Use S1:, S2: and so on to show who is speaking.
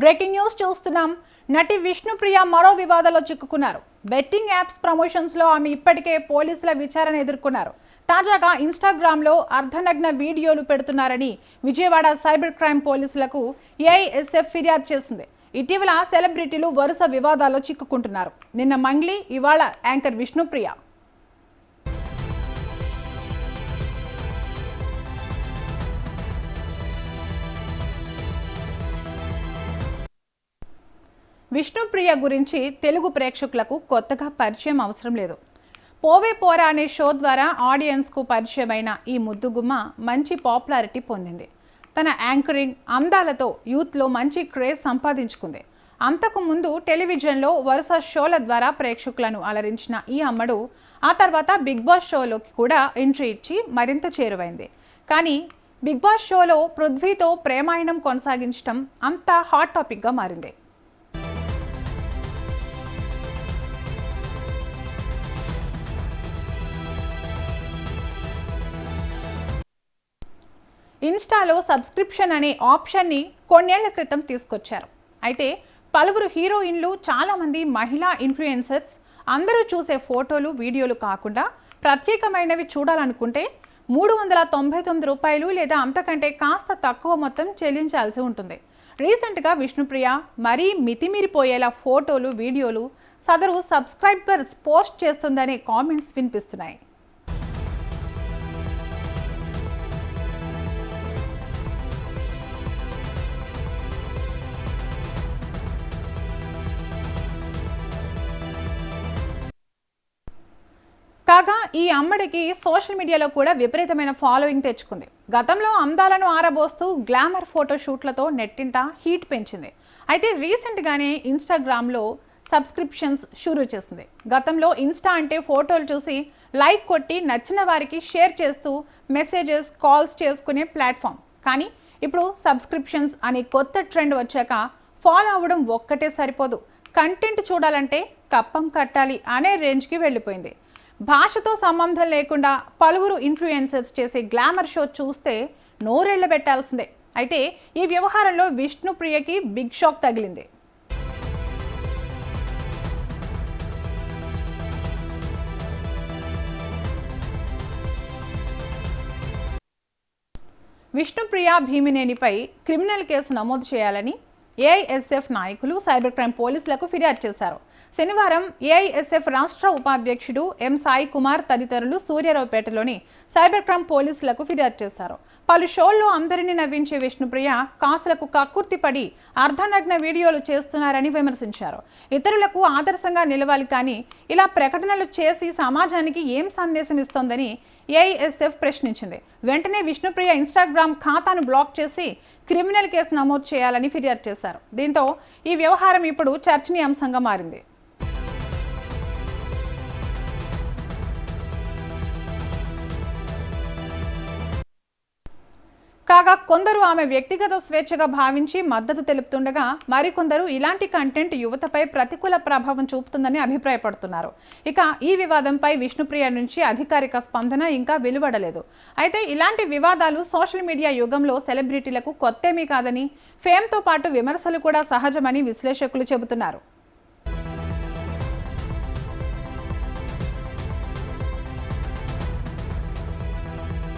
S1: Breaking news చూస్తున్నాం. నటి విష్ణుప్రియ మరో వివాదంలో చిక్కుకున్నారు. బెట్టింగ్ యాప్స్ ప్రమోషన్స్ లో ఆమె ఇప్పటికే పోలీసుల విచారణ ఎదుర్కొన్నారు. తాజాగా ఇన్స్టాగ్రామ్ లో అర్ధనగ్న వీడియోలు పెడుతున్నారని విజయవాడ సైబర్ క్రైమ్ పోలీసులకు ఏఐఎస్ఎఫ్ ఫిర్యాదు చేసింది. ఇటీవల సెలబ్రిటీలు వరుస వివాదాల్లో చిక్కుకుంటున్నారు. నిన్న మంగ్లీ, ఇవాళ యాంకర్ విష్ణుప్రియ. విష్ణుప్రియ గురించి తెలుగు ప్రేక్షకులకు కొత్తగా పరిచయం అవసరం లేదు. పోవే పోరా అనే షో ద్వారా ఆడియన్స్కు పరిచయమైన ఈ ముద్దుగుమ్మ మంచి పాపులారిటీ పొందింది. తన యాంకరింగ్ అందాలతో యూత్లో మంచి క్రేజ్ సంపాదించుకుంది. అంతకుముందు టెలివిజన్లో వరుస షోల ద్వారా ప్రేక్షకులను అలరించిన ఈ అమ్మడు ఆ తర్వాత బిగ్ బాస్ షోలోకి కూడా ఎంట్రీ ఇచ్చి మరింత చేరువైంది. కానీ బిగ్ బాస్ షోలో పృథ్వీతో ప్రేమాయణం కొనసాగించడం అంత హాట్ టాపిక్గా మారింది. ఇన్స్టాలో సబ్స్క్రిప్షన్ అనే ఆప్షన్ని కొన్నేళ్ల క్రితం తీసుకొచ్చారు. అయితే పలువురు హీరోయిన్లు, చాలామంది మహిళా ఇన్ఫ్లుయెన్సర్స్ అందరూ చూసే ఫోటోలు, వీడియోలు కాకుండా ప్రత్యేకమైనవి చూడాలనుకుంటే $399 లేదా అంతకంటే కాస్త తక్కువ మొత్తం చెల్లించాల్సి ఉంటుంది. రీసెంట్గా విష్ణుప్రియ మరీ మితిమీరిపోయేలా ఫోటోలు, వీడియోలు సదరు సబ్స్క్రైబర్స్ పోస్ట్ చేస్తుందనే కామెంట్స్ వినిపిస్తున్నాయి. కాగా ఈ అమ్మడికి సోషల్ మీడియాలో కూడా విపరీతమైన ఫాలోయింగ్ తెచ్చుకుంది. గతంలో అందాలను ఆరబోస్తూ గ్లామర్ ఫోటోషూట్లతో నెట్టింట హీట్ పెంచింది. అయితే రీసెంట్గానే ఇన్స్టాగ్రామ్లో సబ్స్క్రిప్షన్స్ షురూ చేసింది. గతంలో ఇన్స్టా అంటే ఫోటోలు చూసి లైక్ కొట్టి నచ్చిన వారికి షేర్ చేస్తూ మెసేజెస్, కాల్స్ చేసుకునే ప్లాట్ఫామ్. కానీ ఇప్పుడు సబ్స్క్రిప్షన్స్ అనే కొత్త ట్రెండ్ వచ్చాక ఫాలో అవ్వడం ఒక్కటే సరిపోదు, కంటెంట్ చూడాలంటే కప్పం కట్టాలి అనే రేంజ్కి వెళ్ళిపోయింది. భాషతో సంబంధం లేకుండా పలువురు ఇన్ఫ్లుయెన్సర్స్ చేసే గ్లామర్ షో చూస్తే నోరెళ్లబెట్టాల్సిందే. అయితే ఈ వ్యవహారంలో విష్ణుప్రియకి బిగ్ షాక్ తగిలింది. విష్ణుప్రియ భీమినేనిపై క్రిమినల్ కేసు నమోదు చేయాలని ఏఐఎస్ఎఫ్ నాయకులు సైబర్ క్రైమ్ పోలీసులకు ఫిర్యాదు చేశారు. శనివారం ఏఐఎస్ఎఫ్ రాష్ట్ర ఉపాధ్యక్షుడు ఎం సాయి కుమార్ తదితరులు సూర్యారావుపేటలోని సైబర్ క్రైమ్ పోలీసులకు ఫిర్యాదు చేశారు. పలు షోల్లో అందరినీ నవ్వించే విష్ణుప్రియ కాసులకు కక్కుర్తిపడి అర్ధనగ్న వీడియోలు చేస్తున్నారని విమర్శించారు. ఇతరులకు ఆదర్శంగా నిలవాలి, కానీ ఇలా ప్రకటనలు చేసి సమాజానికి ఏం సందేశం ఇస్తోందని ఏఐఎస్ఎఫ్ ప్రశ్నించింది. వెంటనే విష్ణుప్రియ ఇన్స్టాగ్రామ్ ఖాతాను బ్లాక్ చేసి క్రిమినల్ కేసు నమోదు చేయాలని ఫిర్యాదు చేశారు. దీంతో ఈ వ్యవహారం ఇప్పుడు చర్చనీయాంశంగా మారింది. కాగా కొందరు ఆమె వ్యక్తిగత స్వేచ్ఛగా భావించి మద్దతు తెలుపుతుండగా, మరికొందరు ఇలాంటి కంటెంట్ యువతపై ప్రతికూల ప్రభావం చూపుతుందని అభిప్రాయపడుతున్నారు. ఇక ఈ వివాదంపై విష్ణుప్రియ నుంచి అధికారిక స్పందన ఇంకా వెలువడలేదు. అయితే ఇలాంటి వివాదాలు సోషల్ మీడియా యుగంలో సెలబ్రిటీలకు కొత్తేమీ కాదని, ఫేమ్తో పాటు విమర్శలు కూడా సహజమని విశ్లేషకులు చెబుతున్నారు.